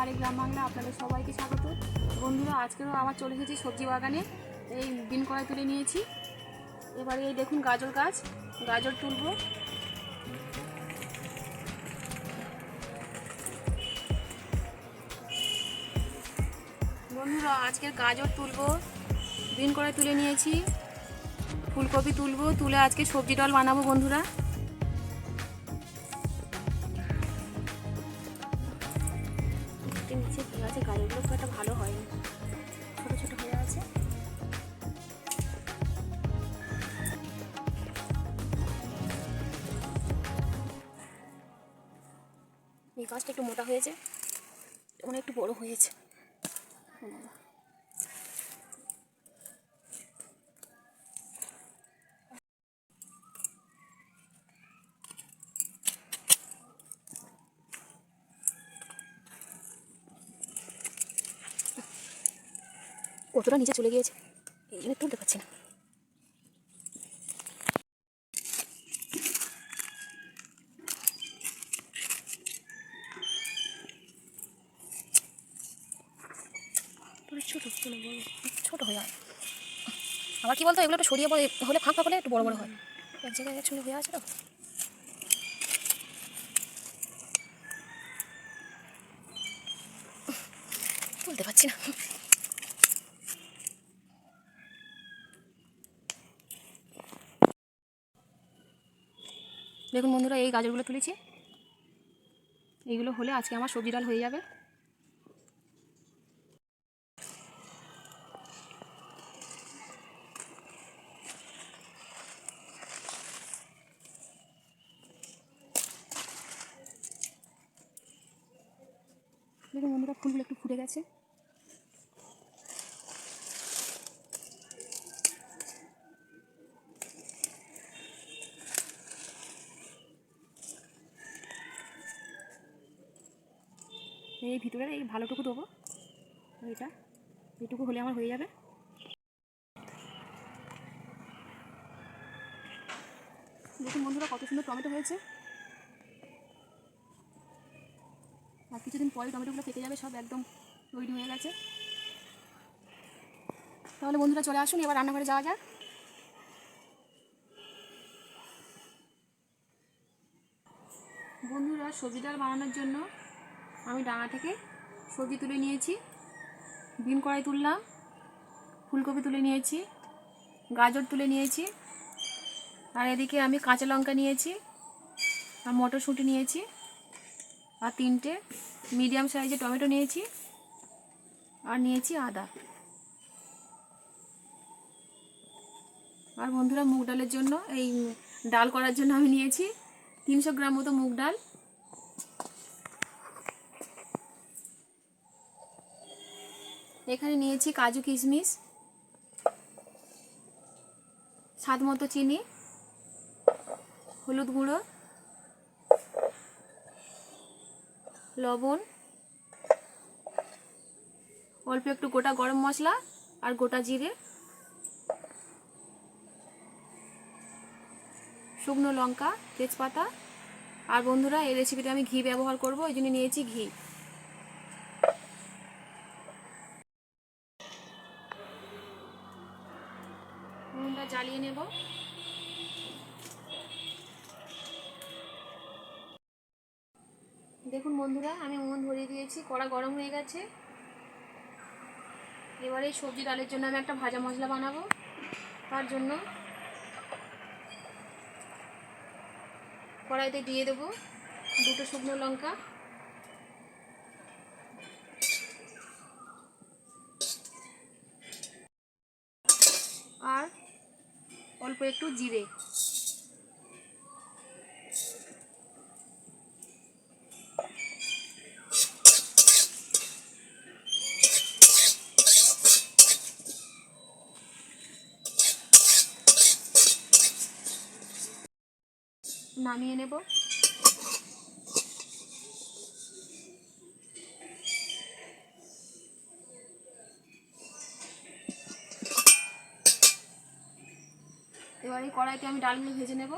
বাড়ি গ্রাম বাংলা আপনাদের সবাইকে স্বাগত। বন্ধুরা, আজকেও আবার চলে এসেছি সবজি বাগানে। এই দিন কড়াই তুলে নিয়েছি। এবারে এই দেখুন গাজর গাছ, গাজর তুলবো। বন্ধুরা, আজকের গাজর তুলবো, দিন কড়াই তুলে নিয়েছি, ফুলকপি তুলবো, তুলে আজকে সবজি ডাল বানাবো। বন্ধুরা, নিচে আছে গাজরগুলো খুব একটা ভালো হয়নি, ছোটো ছোটো হয়ে আছে। এই গাছটা একটু মোটা হয়েছে, মানে একটু বড় হয়েছে। কতটা নিচে চলে গিয়েছে, এই জন্য তুলতে পারছি না। ছোট ছোট হয়ে যায়। আবার কি বলতো, এগুলো একটু সরিয়ে বড় হলে, ফাঁকা হলে একটু বড় বড় হয়। এক জায়গায় একসঙ্গে হয়ে আছে তো। তুলতে পারছি না। দেখুন বন্ধুরা, এই গাজরগুলো তুলেছি। এইগুলো হলে আজকে আমার সবজি ডাল হয়ে যাবে। দেখুন বন্ধুরা, ফুলগুলো একটু ফুটে গেছে। এই ভিতরে এই ভালোটুকু দেবো, এইটুকু হলে আমার হয়ে যাবে। দেখুন বন্ধুরা, কত সুন্দর টমেটো হয়েছে। আর কিছুদিন পরে টমেটোগুলো পেকে যাবে, সব একদম তৈরি হয়ে গেছে। তাহলে বন্ধুরা চলে আসুন, এবার রান্নাঘরে যাওয়া যাক। বন্ধুরা, সবজি ডাল বানানোর জন্য আমি ডাঙা থেকে সবজি তুলে নিয়েছি। বিন কড়াই তুললাম, ফুলকপি তুলে নিয়েছি, গাজর তুলে নিয়েছি, আর এদিকে আমি কাঁচা লঙ্কা নিয়েছি, আর মটরশুঁটি নিয়েছি, আর 3টে মিডিয়াম সাইজের টমেটো নিয়েছি, আর নিয়েছি আদা। আর বন্ধুরা, মুগ ডালের জন্য, এই ডাল করার জন্য আমি নিয়েছি 300 গ্রাম মতো মুগ ডাল। এখানে নিয়েছি কাজু কিশমিশ, স্বাদ মতো চিনি, হলুদ গুঁড়ো, লবণ, অল্প একটু গোটা গরম মশলা আর গোটা জিরে, শুকনো লঙ্কা, তেজপাতা। আর বন্ধুরা, এই রেসিপিতে আমি ঘি ব্যবহার করব, ওই জন্য নিয়েছি ঘি। উনুনটা জ্বালিয়ে নেব। দেখুন বন্ধুরা, আমি উনুন ধরিয়ে দিয়েছি, কড়া গরম হয়ে গেছে। এবারে সবজি ডালের জন্য আমি একটা ভাজা মশলা বানাবো। তার জন্য কড়াইতে দিয়ে দেবো 2টো শুকনো লঙ্কা, আর অল্প একটু জিরে। নামিয়ে নেব। এবার এই কড়াইতে আমি ডালগুলো ভেজে নেব।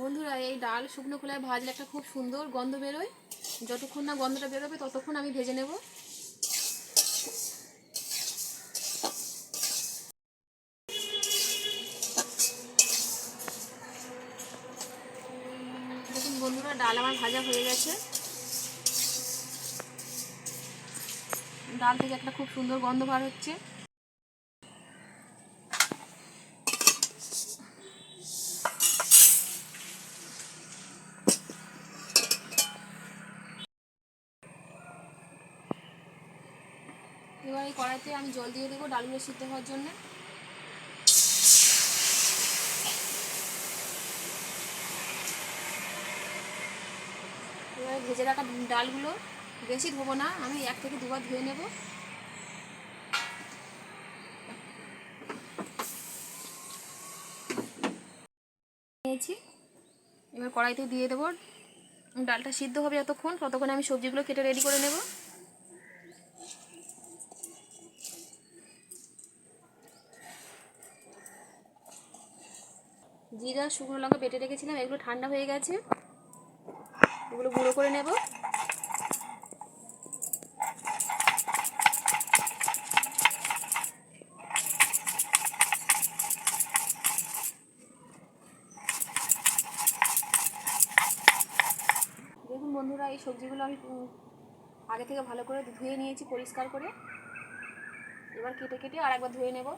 বন্ধুরা, এই ডাল শুকনো খোলায় ভাজলে একটা খুব সুন্দর গন্ধ বেরোয়। যতক্ষণ না গন্ধটা বেরোবে ততক্ষণ আমি ভেজে নেব। দেখুন বন্ধুরা, ডাল আমার ভাজা হয়ে গেছে। ডাল থেকে একটা খুব সুন্দর গন্ধ বার হচ্ছে। এবার এই কড়াইতে আমি জল দিয়ে দেবো ডালগুলো সিদ্ধ হওয়ার জন্য। এবার ভেজে রাখা ডালগুলো বেশি ধোবো না, আমি 1 থেকে 2 বার ধুয়ে নেব। নিয়েছি, এবার কড়াইতে দিয়ে দেবো। ডালটা সিদ্ধ হবে ততক্ষণ আমি সবজিগুলো কেটে রেডি করে নেব। জিরা শুকনো লঙ্কা বেটে রেখেছিলাম, এগুলো ঠান্ডা হয়ে গেছে, এগুলো গুঁড়ো করে নেব। দেখুন বন্ধুরা, এই সবজিগুলো আমি আগে থেকে ভালো করে ধুয়ে নিয়েছি পরিষ্কার করে। এবার কেটে কেটে আর একবার ধুয়ে নেব।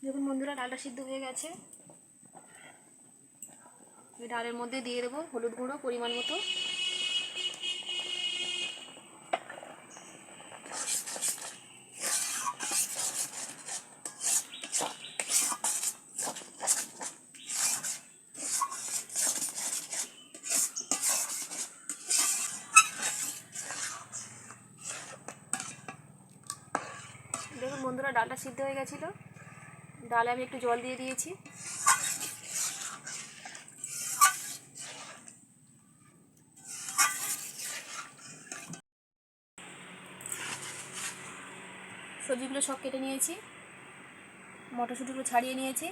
দেখুন বন্ধুরা, ডালটা সিদ্ধ হয়ে গেছে। এই ডালের মধ্যে দিয়ে দেবো হলুদ গুঁড়ো পরিমাণ মতো। দেখুন বন্ধুরা, ডালটা সিদ্ধ হয়ে গেছিলো। ডালে আমি একটু জল দিয়ে দিয়েছি। সবজিগুলো সব কেটে নিয়েছি, মটরশুঁটিগুলো ছাড়িয়ে নিয়েছি,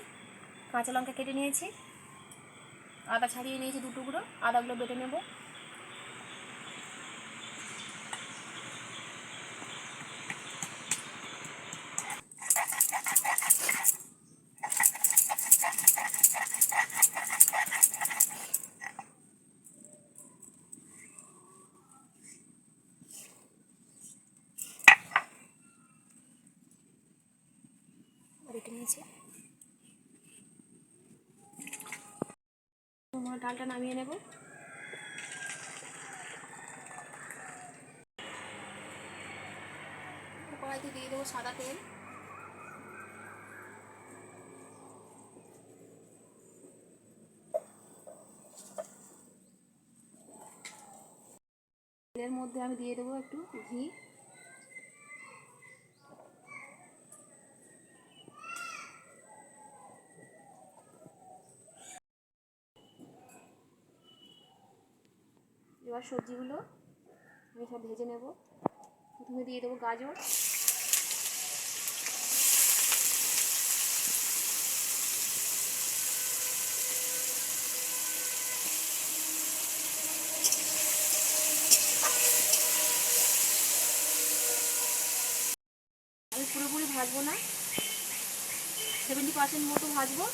কাঁচা লঙ্কা কেটে নিয়েছি, আদা ছাড়িয়ে নিয়েছি 2 টুকরো, আদাগুলো বেটে নেব। বেটে নিয়েছি, আমার ডালটা নামিয়ে নেব। কড়াইতে দিয়ে দেবো সাদা তেল। তেলের মধ্যে আমি দিয়ে দেবো একটু ঘি। এবার সবজিগুলো আমি সব ভেজে নেব। প্রথমে দিয়ে দেবো গাজর, আমি পুরোপুরি ভাজবো না, 70% মতো ভাজবো,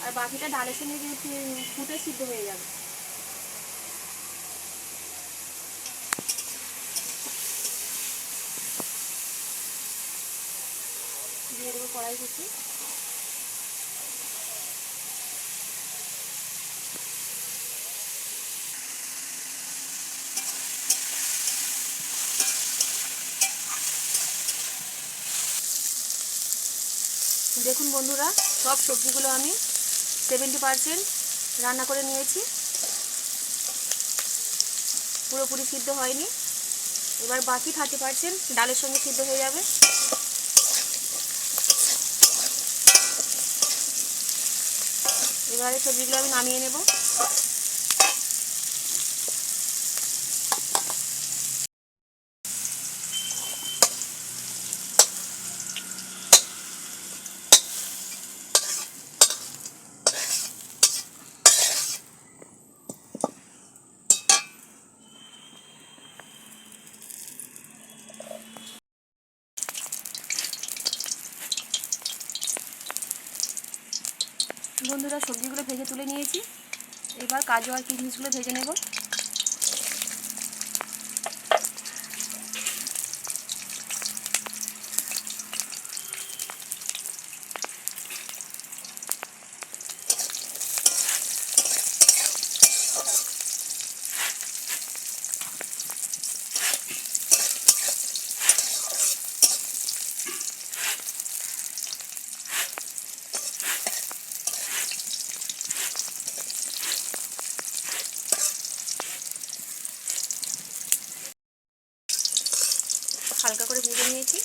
আর বাকিটা ডালের সঙ্গে ফুটে সিদ্ধ হয়ে যাবে। দিয়ে দেবো কড়াই কুচি, দেখুন বন্ধুরা, সব সবজিগুলো আমি 70% রান্না করে নিয়েছি, পুরোপুরি সিদ্ধ হয়নি। এবার বাকি 30% ডালের সঙ্গে সিদ্ধ হয়ে যাবে। এবারে সবজিগুলো আমি নামিয়ে নেব। বন্ধুরা, সবজিগুলো ভেজে তুলে নিয়েছি। এবার কাজু আর কিশমিশগুলো ভেজে নেব। হালকা করে ভেজে নিয়েছি,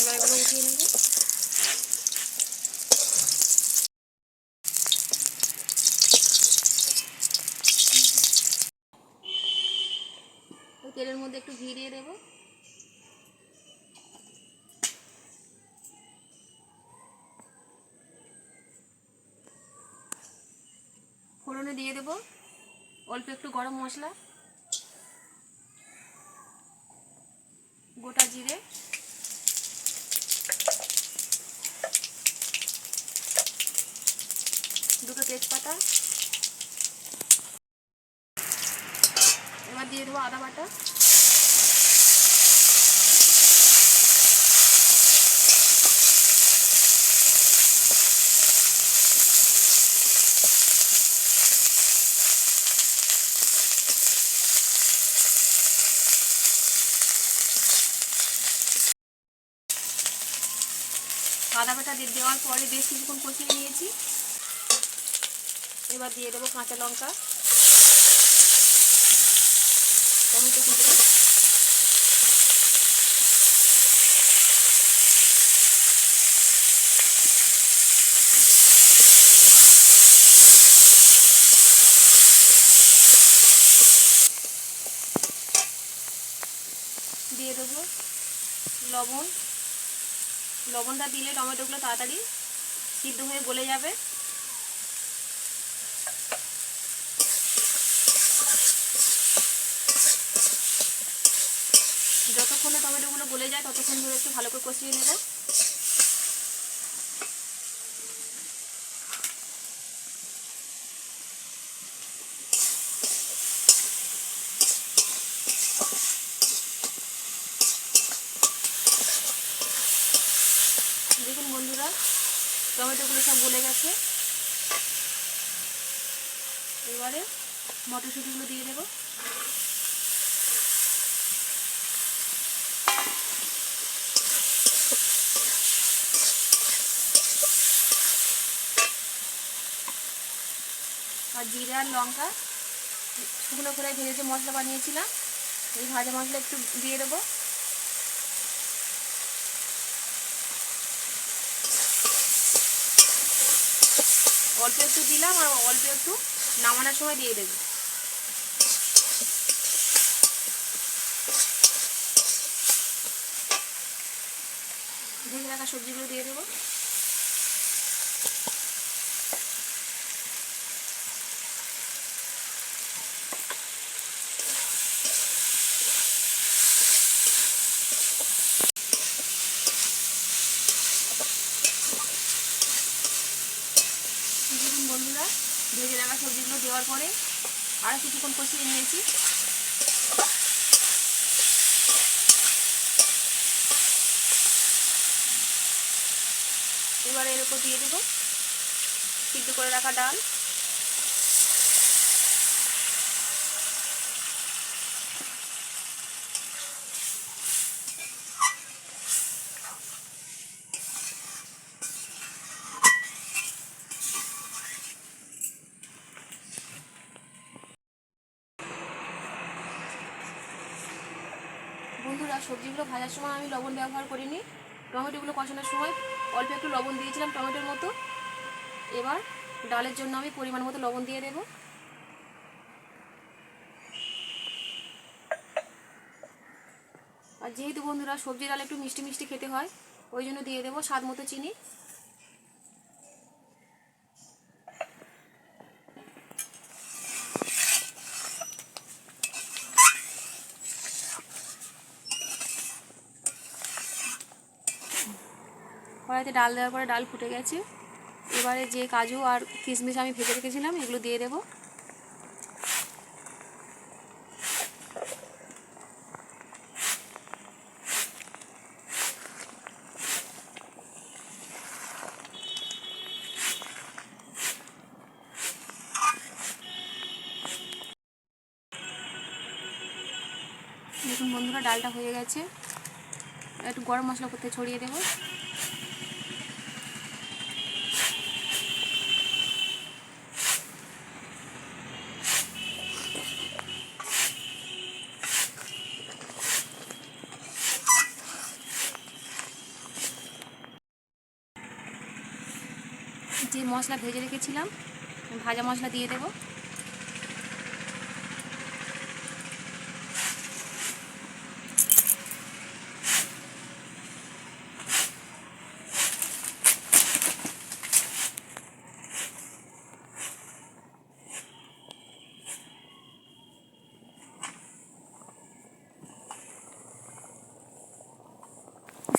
এবার এগুলো উঠিয়ে নেব। তেলের মধ্যে একটু ঘি দিয়ে দেবো। ফোড়নে দিয়ে দেবো অল্প একটু গরম মশলা, গোটা জিরে, দুটো তেজপাতা। এবার দিয়ে দেবো আদা বাটা, আদা বাটা দেওয়ার পরে বেশ কিছুক্ষণ কষিয়ে নিয়েছি। এবার দিয়ে দেবো কাঁচা লঙ্কা, টমেটো কুচি, দিয়ে দেবো লবণ। লবণটা দিলে টমেটোগুলো তাড়াতাড়ি সিদ্ধ হয়ে গলে যাবে। যতক্ষণে টমেটোগুলো গলে যায় ততক্ষণ ধরে একটু ভালো করে কষিয়ে নেব। দেখুন বন্ধুরা, টমেটোগুলো সব গলে গেছে। এবারে মটরশুঁটিগুলো দিয়ে দেবো। আর জিরে আর লঙ্কা শুকনো করে ভেজে যে মশলা বানিয়েছিলাম, এই ভাজা মশলা একটু দিয়ে দেবো। অল্প একটু দিলাম আর অল্প একটু নামানোর সময় দিয়ে দেবো। ভেজে রাখা সবজিগুলো দিয়ে দেবো। দেখুন বন্ধুরা, ভেজে রাখা সবজিগুলো দেওয়ার পরে আর কিছুক্ষণ কষিয়ে নিয়েছি। এবারে এর উপর দিয়ে দেবো সিদ্ধ করে রাখা ডাল। সবজিগুলো ভাজার সময় আমি লবণ ব্যবহার করিনি, টমেটোগুলো কষানোর সময় অল্প একটু লবণ দিয়েছিলাম টমেটোর মতো। এবার ডালের জন্য আমি পরিমাণ মতো লবণ দিয়ে দেব। আর যেহেতু বন্ধুরা সবজি ডাল একটু মিষ্টি মিষ্টি খেতে হয়, ওই জন্য দিয়ে দেবো স্বাদ মতো চিনি। কড়াইতে ডাল দেওয়ার পরে ডাল ফুটে গেছে। এবারে যে কাজু আর কিশমিশ আমি ভেজে রেখেছিলাম এগুলো দিয়ে দেবো। দেখুন বন্ধুরা ডালটা হয়ে গেছে। একটু গরম মশলা করতে ছড়িয়ে দেবো। যে মশলা ভেজে রেখেছিলাম ভাজা মশলা দিয়ে দেবো।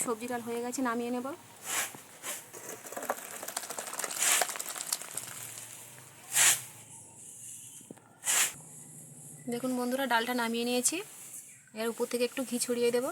সবজি ডাল হয়ে গেছে, নামিয়ে নেব। দেখুন বন্ধুরা ডালটা নামিয়ে নিয়েছি। এর উপর থেকে একটু ঘি ছড়িয়ে দেব।